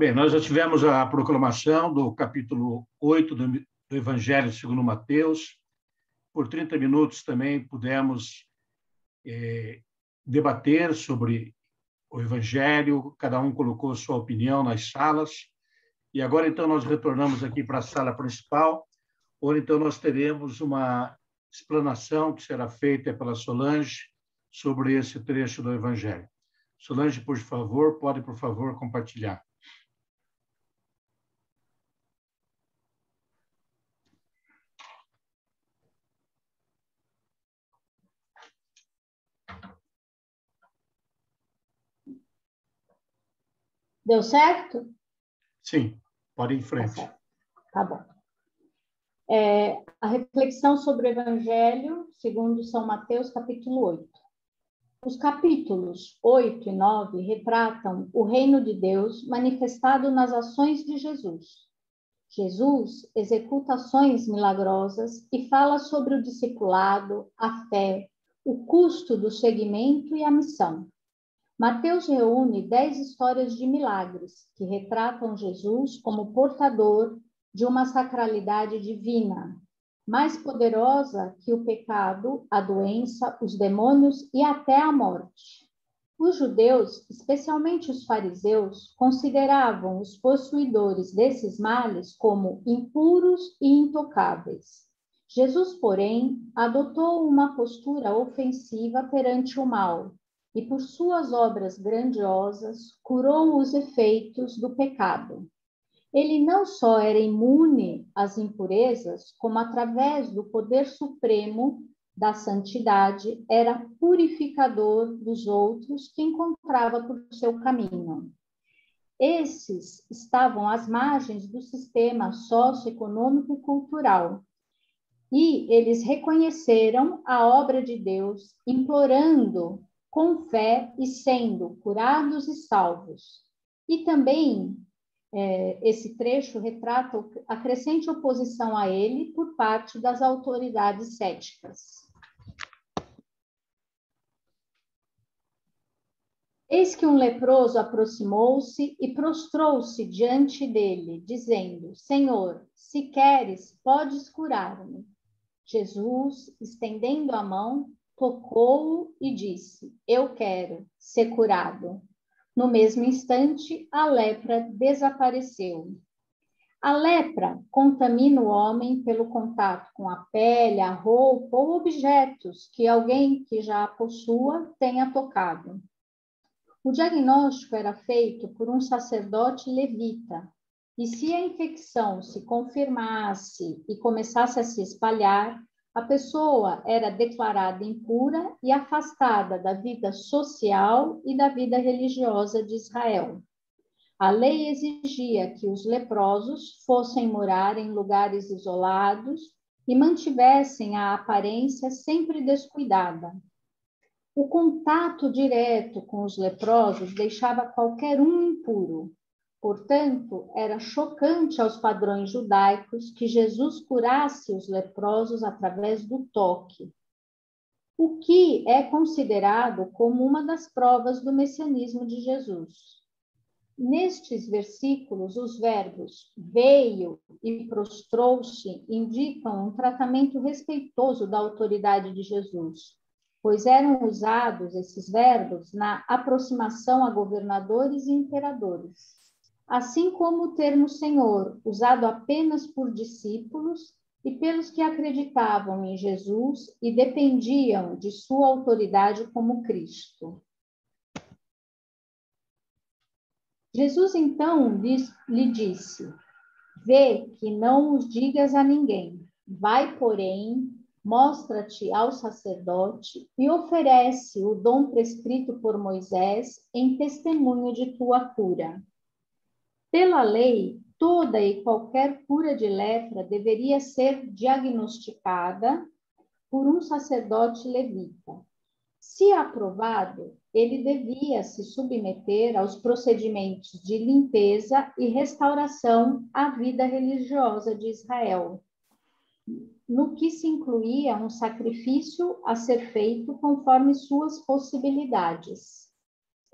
Bem, nós já tivemos a proclamação do capítulo 8 do Evangelho segundo Mateus. Por 30 minutos também pudemos debater sobre o Evangelho, cada um colocou sua opinião nas salas. E agora, então, nós retornamos aqui para a sala principal, onde, então, nós teremos uma explanação que será feita pela Solange sobre esse trecho do Evangelho. Solange, por favor, pode, por favor, compartilhar. Deu certo? Sim, pode ir em frente. Tá bom. A reflexão sobre o Evangelho, segundo São Mateus, capítulo 8. Os capítulos 8 e 9 retratam o reino de Deus manifestado nas ações de Jesus. Jesus executa ações milagrosas e fala sobre o discipulado, a fé, o custo do seguimento e a missão. Mateus reúne 10 histórias de milagres que retratam Jesus como portador de uma sacralidade divina, mais poderosa que o pecado, a doença, os demônios e até a morte. Os judeus, especialmente os fariseus, consideravam os possuidores desses males como impuros e intocáveis. Jesus, porém, adotou uma postura ofensiva perante o mal e, por suas obras grandiosas, curou os efeitos do pecado. Ele não só era imune às impurezas, como através do poder supremo da santidade, era purificador dos outros que encontrava por seu caminho. Esses estavam às margens do sistema socioeconômico e cultural, e eles reconheceram a obra de Deus, implorando com fé e sendo curados e salvos. E também esse trecho retrata a crescente oposição a ele por parte das autoridades céticas. Eis que um leproso aproximou-se e prostrou-se diante dele, dizendo: Senhor, se queres, podes curar-me. Jesus, estendendo a mão, tocou-o e disse: Eu quero ser curado. No mesmo instante, a lepra desapareceu. A lepra contamina o homem pelo contato com a pele, a roupa ou objetos que alguém que já a possua tenha tocado. O diagnóstico era feito por um sacerdote levita, e se a infecção se confirmasse e começasse a se espalhar, a pessoa era declarada impura e afastada da vida social e da vida religiosa de Israel. A lei exigia que os leprosos fossem morar em lugares isolados e mantivessem a aparência sempre descuidada. O contato direto com os leprosos deixava qualquer um impuro. Portanto, era chocante aos padrões judaicos que Jesus curasse os leprosos através do toque, o que é considerado como uma das provas do messianismo de Jesus. Nestes versículos, os verbos veio e prostrou-se indicam um tratamento respeitoso da autoridade de Jesus, pois eram usados esses verbos na aproximação a governadores e imperadores. Assim como o termo Senhor, usado apenas por discípulos e pelos que acreditavam em Jesus e dependiam de sua autoridade como Cristo. Jesus, então, lhe disse: Vê que não os digas a ninguém. Vai, porém, mostra-te ao sacerdote e oferece o dom prescrito por Moisés em testemunho de tua cura. Pela lei, toda e qualquer cura de lepra deveria ser diagnosticada por um sacerdote levita. Se aprovado, ele devia se submeter aos procedimentos de limpeza e restauração à vida religiosa de Israel, no que se incluía um sacrifício a ser feito conforme suas possibilidades.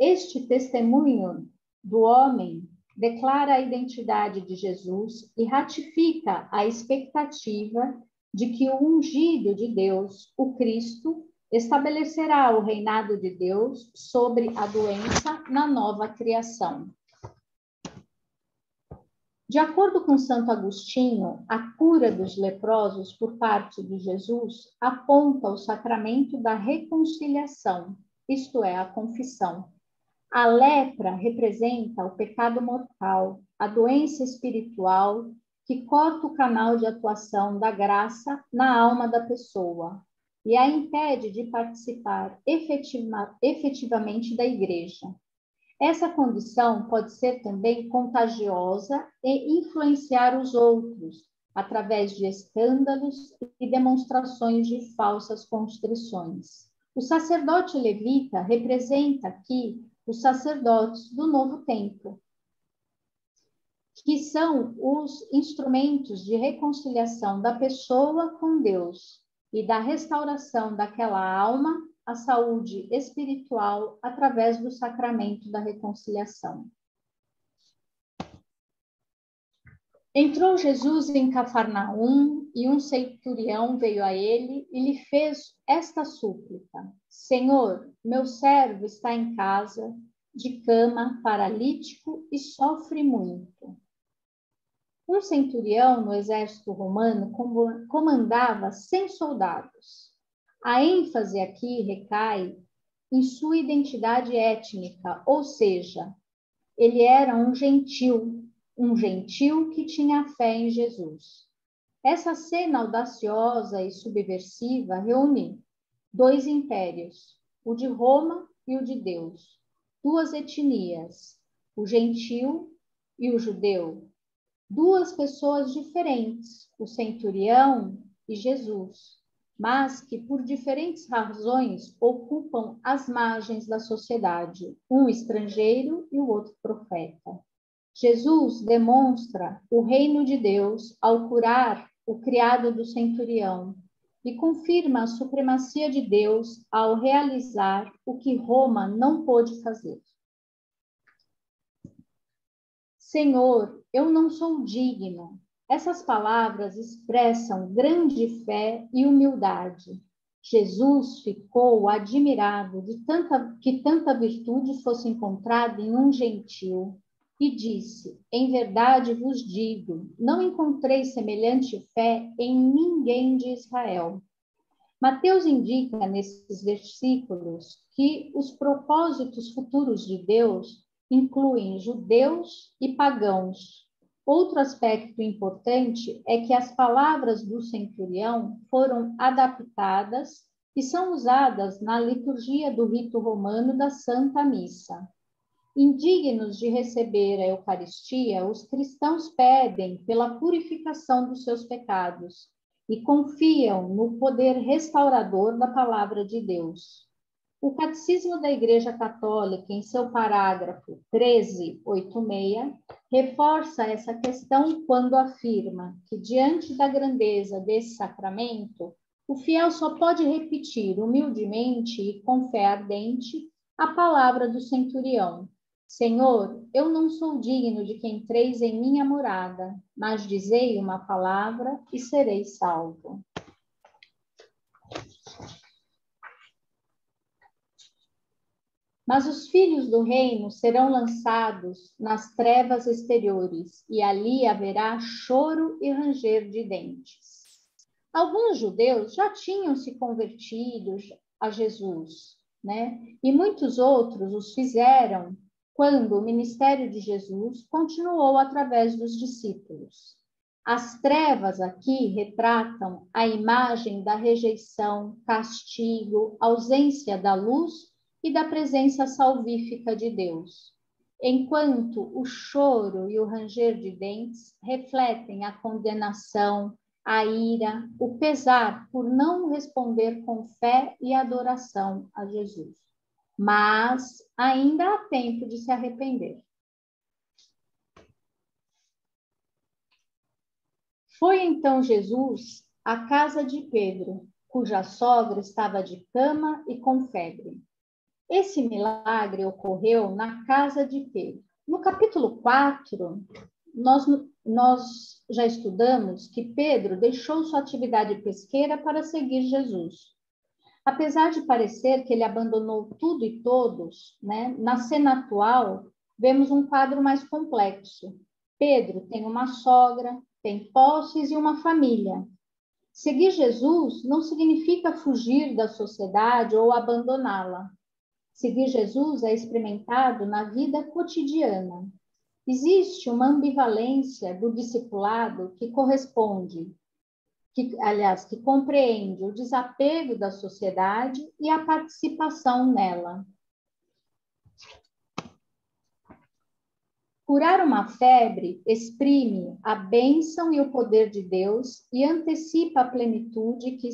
Este testemunho do homem declara a identidade de Jesus e ratifica a expectativa de que o ungido de Deus, o Cristo, estabelecerá o reinado de Deus sobre a doença na nova criação. De acordo com Santo Agostinho, a cura dos leprosos por parte de Jesus aponta o sacramento da reconciliação, isto é, a confissão. A lepra representa o pecado mortal, a doença espiritual que corta o canal de atuação da graça na alma da pessoa e a impede de participar efetivamente da igreja. Essa condição pode ser também contagiosa e influenciar os outros através de escândalos e demonstrações de falsas constrições. O sacerdote levita representa aqui os sacerdotes do novo tempo, que são os instrumentos de reconciliação da pessoa com Deus e da restauração daquela alma à saúde espiritual através do sacramento da reconciliação. Entrou Jesus em Cafarnaum e um centurião veio a ele e lhe fez esta súplica: Senhor, meu servo está em casa, de cama, paralítico e sofre muito. Um centurião no exército romano comandava 100 soldados. A ênfase aqui recai em sua identidade étnica, ou seja, ele era um gentil que tinha fé em Jesus. Essa cena audaciosa e subversiva reúne dois impérios, o de Roma e o de Deus, duas etnias, o gentil e o judeu, duas pessoas diferentes, o centurião e Jesus, mas que por diferentes razões ocupam as margens da sociedade, um estrangeiro e o outro profeta. Jesus demonstra o reino de Deus ao curar o criado do centurião e confirma a supremacia de Deus ao realizar o que Roma não pôde fazer. Senhor, eu não sou digno. Essas palavras expressam grande fé e humildade. Jesus ficou admirado de que tanta virtude fosse encontrada em um gentil e disse: em verdade vos digo, não encontrei semelhante fé em ninguém de Israel. Mateus indica nesses versículos que os propósitos futuros de Deus incluem judeus e pagãos. Outro aspecto importante é que as palavras do centurião foram adaptadas e são usadas na liturgia do rito romano da Santa Missa. Indignos de receber a Eucaristia, os cristãos pedem pela purificação dos seus pecados e confiam no poder restaurador da palavra de Deus. O Catecismo da Igreja Católica, em seu parágrafo 1386, reforça essa questão quando afirma que, diante da grandeza desse sacramento, o fiel só pode repetir humildemente e com fé ardente a palavra do centurião: Senhor, eu não sou digno de que entreis em minha morada, mas dizei uma palavra e serei salvo. Mas os filhos do reino serão lançados nas trevas exteriores, e ali haverá choro e ranger de dentes. Alguns judeus já tinham se convertido a Jesus, né? E muitos outros os fizeram quando o ministério de Jesus continuou através dos discípulos. As trevas aqui retratam a imagem da rejeição, castigo, ausência da luz e da presença salvífica de Deus, enquanto o choro e o ranger de dentes refletem a condenação, a ira, o pesar por não responder com fé e adoração a Jesus. Mas ainda há tempo de se arrepender. Foi então Jesus à casa de Pedro, cuja sogra estava de cama e com febre. Esse milagre ocorreu na casa de Pedro. No capítulo 4, nós já estudamos que Pedro deixou sua atividade pesqueira para seguir Jesus. Apesar de parecer que ele abandonou tudo e todos, né, na cena atual, vemos um quadro mais complexo. Pedro tem uma sogra, tem posses e uma família. Seguir Jesus não significa fugir da sociedade ou abandoná-la. Seguir Jesus é experimentado na vida cotidiana. Existe uma ambivalência do discipulado que que compreende o desapego da sociedade e a participação nela. Curar uma febre exprime a bênção e o poder de Deus e antecipa a plenitude que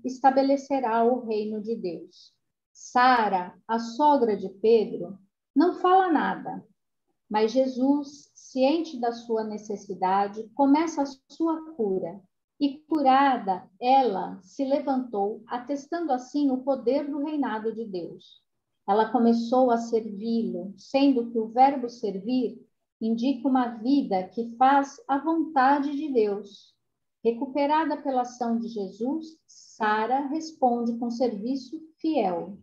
estabelecerá o reino de Deus. Sara, a sogra de Pedro, não fala nada, mas Jesus, ciente da sua necessidade, começa a sua cura. E curada, ela se levantou, atestando assim o poder do reinado de Deus. Ela começou a servi-lo, sendo que o verbo servir indica uma vida que faz a vontade de Deus. Recuperada pela ação de Jesus, Sara responde com serviço fiel.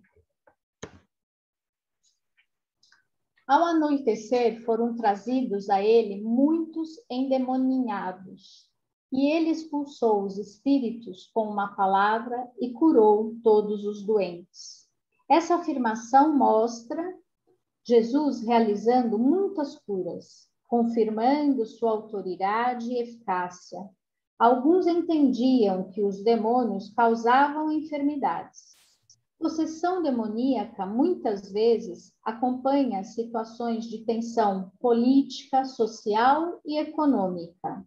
Ao anoitecer, foram trazidos a ele muitos endemoninhados, e ele expulsou os espíritos com uma palavra e curou todos os doentes. Essa afirmação mostra Jesus realizando muitas curas, confirmando sua autoridade e eficácia. Alguns entendiam que os demônios causavam enfermidades. Possessão demoníaca muitas vezes acompanha situações de tensão política, social e econômica.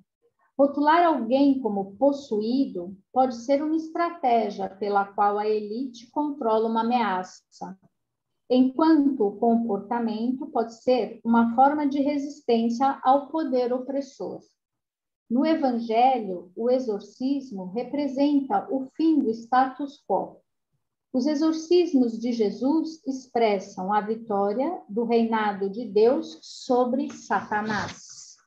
Rotular alguém como possuído pode ser uma estratégia pela qual a elite controla uma ameaça, enquanto o comportamento pode ser uma forma de resistência ao poder opressor. No Evangelho, o exorcismo representa o fim do status quo. Os exorcismos de Jesus expressam a vitória do reinado de Deus sobre Satanás.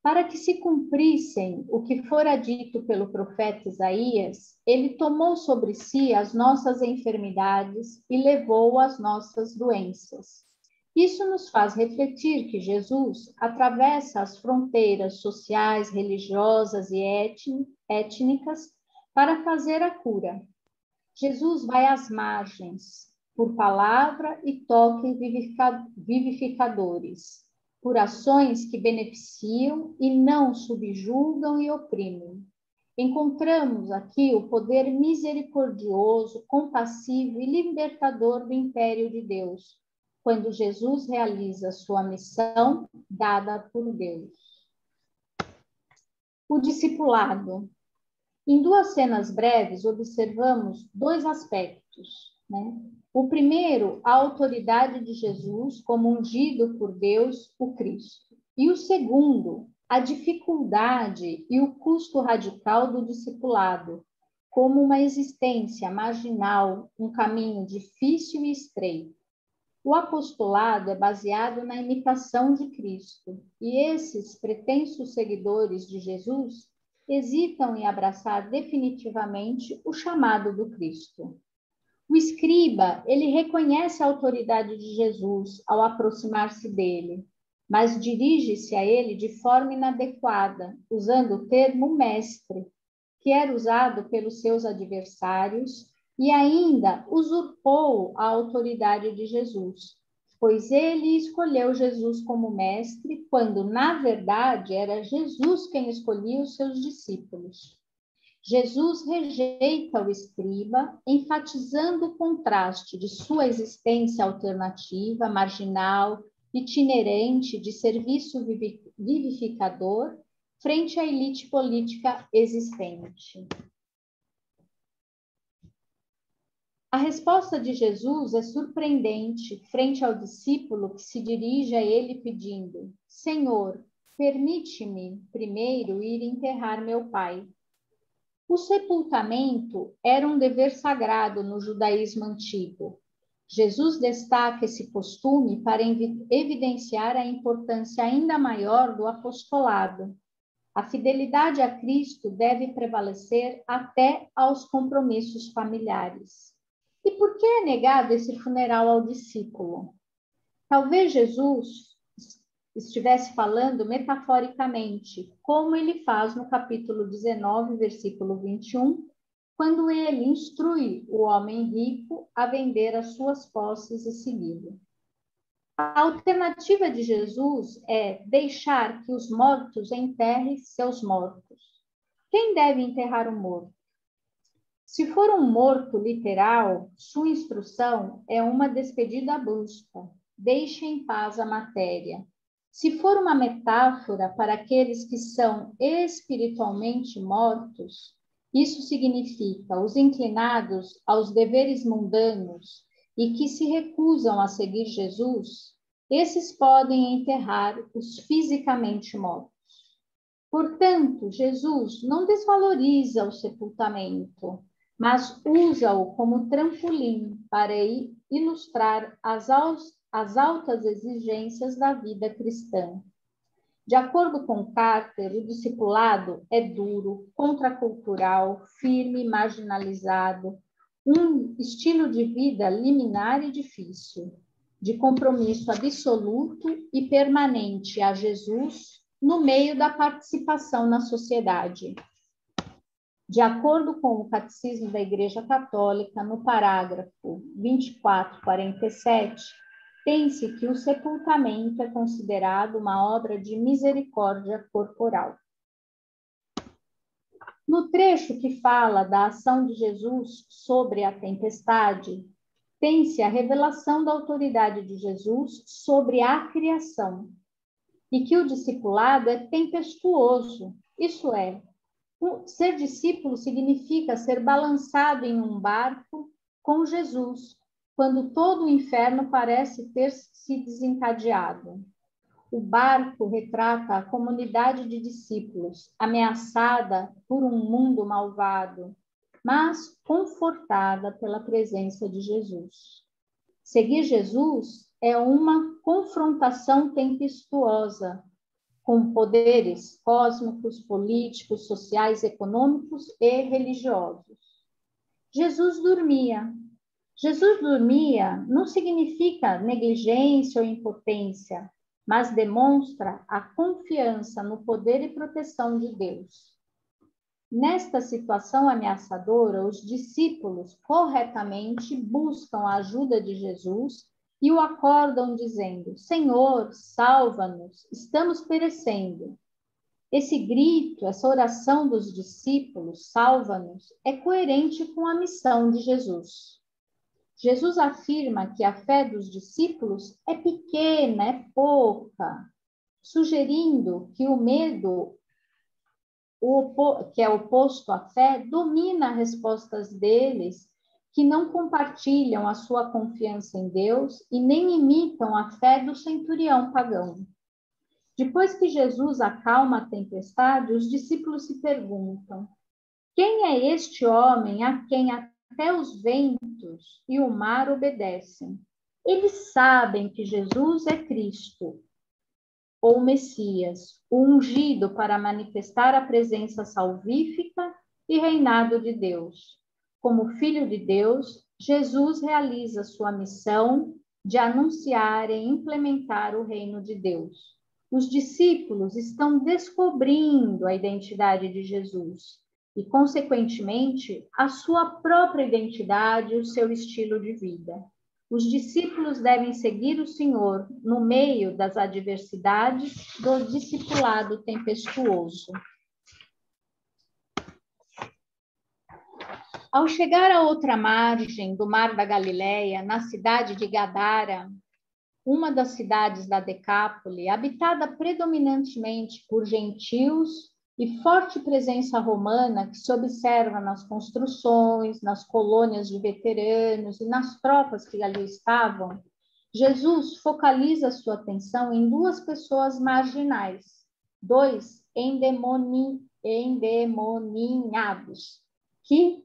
Para que se cumprissem o que fora dito pelo profeta Isaías, ele tomou sobre si as nossas enfermidades e levou as nossas doenças. Isso nos faz refletir que Jesus atravessa as fronteiras sociais, religiosas e étnicas para fazer a cura. Jesus vai às margens, por palavra e toque vivificadores, por ações que beneficiam e não subjugam e oprimem. Encontramos aqui o poder misericordioso, compassivo e libertador do império de Deus, quando Jesus realiza sua missão dada por Deus. O discipulado. Em duas cenas breves, observamos dois aspectos, né? O primeiro, a autoridade de Jesus como ungido por Deus, o Cristo. E o segundo, a dificuldade e o custo radical do discipulado, como uma existência marginal, um caminho difícil e estreito. O apostolado é baseado na imitação de Cristo, e esses pretensos seguidores de Jesus hesitam em abraçar definitivamente o chamado do Cristo. O escriba, ele reconhece a autoridade de Jesus ao aproximar-se dele, mas dirige-se a ele de forma inadequada, usando o termo mestre, que era usado pelos seus adversários, e ainda usurpou a autoridade de Jesus, pois ele escolheu Jesus como mestre, quando, na verdade, era Jesus quem escolhia os seus discípulos. Jesus rejeita o escriba, enfatizando o contraste de sua existência alternativa, marginal, itinerante, de serviço vivificador, frente à elite política existente. A resposta de Jesus é surpreendente frente ao discípulo que se dirige a ele pedindo: Senhor, permite-me primeiro ir enterrar meu pai. O sepultamento era um dever sagrado no judaísmo antigo. Jesus destaca esse costume para evidenciar a importância ainda maior do apostolado. A fidelidade a Cristo deve prevalecer até aos compromissos familiares. E por que é negado esse funeral ao discípulo? Talvez Jesus estivesse falando metaforicamente, como ele faz no capítulo 19, versículo 21, quando ele instrui o homem rico a vender as suas posses e segui-lo. A alternativa de Jesus é deixar que os mortos enterrem seus mortos. Quem deve enterrar o morto? Se for um morto literal, sua instrução é uma despedida brusca. Deixe em paz a matéria. Se for uma metáfora para aqueles que são espiritualmente mortos, isso significa os inclinados aos deveres mundanos e que se recusam a seguir Jesus, esses podem enterrar os fisicamente mortos. Portanto, Jesus não desvaloriza o sepultamento, mas usa-o como trampolim para ilustrar as altas exigências da vida cristã. De acordo com Carter, o discipulado é duro, contracultural, firme, marginalizado, um estilo de vida liminar e difícil, de compromisso absoluto e permanente a Jesus no meio da participação na sociedade. De acordo com o Catecismo da Igreja Católica, no parágrafo 2447, tem-se que o sepultamento é considerado uma obra de misericórdia corporal. No trecho que fala da ação de Jesus sobre a tempestade, tem-se a revelação da autoridade de Jesus sobre a criação, e que o discipulado é tempestuoso, isso é, ser discípulo significa ser balançado em um barco com Jesus, quando todo o inferno parece ter se desencadeado. O barco retrata a comunidade de discípulos, ameaçada por um mundo malvado, mas confortada pela presença de Jesus. Seguir Jesus é uma confrontação tempestuosa com poderes cósmicos, políticos, sociais, econômicos e religiosos. Jesus dormia. Jesus dormia não significa negligência ou impotência, mas demonstra a confiança no poder e proteção de Deus. Nesta situação ameaçadora, os discípulos corretamente buscam a ajuda de Jesus e o acordam dizendo: Senhor, salva-nos, estamos perecendo. Esse grito, essa oração dos discípulos, salva-nos, é coerente com a missão de Jesus. Jesus afirma que a fé dos discípulos é pequena, é pouca, sugerindo que o medo, que é oposto à fé, domina as respostas deles, que não compartilham a sua confiança em Deus e nem imitam a fé do centurião pagão. Depois que Jesus acalma a tempestade, os discípulos se perguntam: quem é este homem a quem até os ventos e o mar obedecem? Eles sabem que Jesus é Cristo, ou Messias, o ungido para manifestar a presença salvífica e reinado de Deus. Como Filho de Deus, Jesus realiza sua missão de anunciar e implementar o reino de Deus. Os discípulos estão descobrindo a identidade de Jesus e, consequentemente, a sua própria identidade e o seu estilo de vida. Os discípulos devem seguir o Senhor no meio das adversidades do discipulado tempestuoso. Ao chegar à outra margem do Mar da Galileia, na cidade de Gadara, uma das cidades da Decápole, habitada predominantemente por gentios e forte presença romana que se observa nas construções, nas colônias de veteranos e nas tropas que ali estavam, Jesus focaliza sua atenção em duas pessoas marginais, dois endemoniados, que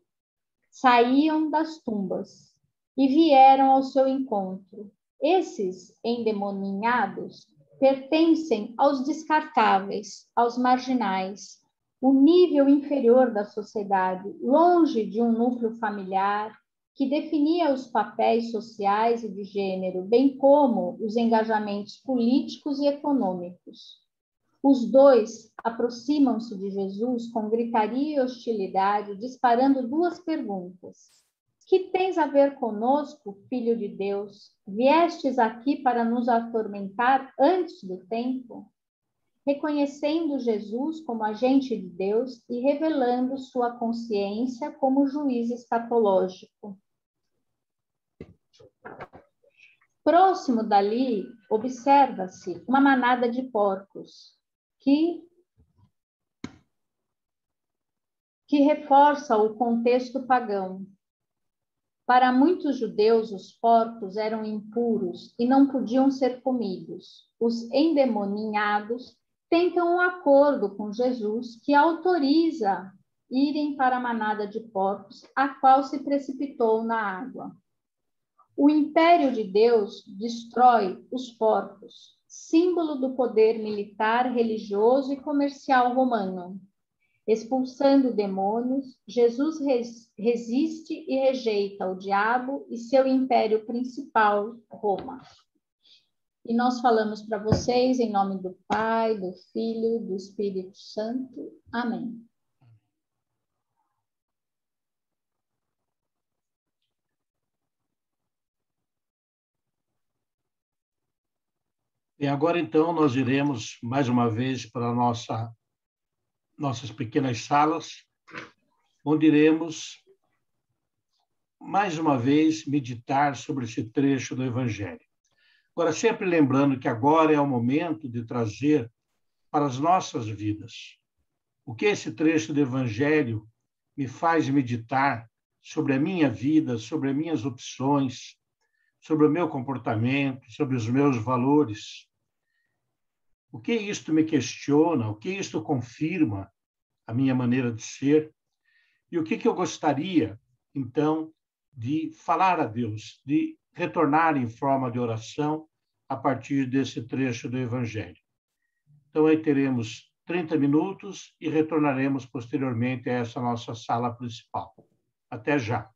saíam das tumbas. e vieram ao seu encontro. Esses endemoninhados pertencem aos descartáveis, aos marginais, o nível inferior da sociedade, longe de um núcleo familiar que definia os papéis sociais e de gênero, bem como os engajamentos políticos e econômicos. Os dois aproximam-se de Jesus com gritaria e hostilidade, disparando duas perguntas. Que tens a ver conosco, Filho de Deus? Viestes aqui para nos atormentar antes do tempo? Reconhecendo Jesus como agente de Deus e revelando sua consciência como juiz escatológico. Próximo dali, observa-se uma manada de porcos que reforça o contexto pagão. Para muitos judeus, os porcos eram impuros e não podiam ser comidos. Os endemoninhados tentam um acordo com Jesus que autoriza irem para a manada de porcos, a qual se precipitou na água. O império de Deus destrói os porcos, símbolo do poder militar, religioso e comercial romano. Expulsando demônios, Jesus resiste e rejeita o diabo e seu império principal, Roma. E nós falamos para vocês em nome do Pai, do Filho e do Espírito Santo. Amém. E agora, então, nós iremos mais uma vez para nossas pequenas salas, onde iremos mais uma vez meditar sobre esse trecho do Evangelho. Agora, sempre lembrando que agora é o momento de trazer para as nossas vidas o que esse trecho do Evangelho me faz meditar sobre a minha vida, sobre as minhas opções, sobre o meu comportamento, sobre os meus valores. O que isto me questiona, o que isto confirma a minha maneira de ser e o que eu gostaria, então, de falar a Deus, de retornar em forma de oração a partir desse trecho do Evangelho. Então, aí teremos 30 minutos e retornaremos posteriormente a essa nossa sala principal. Até já.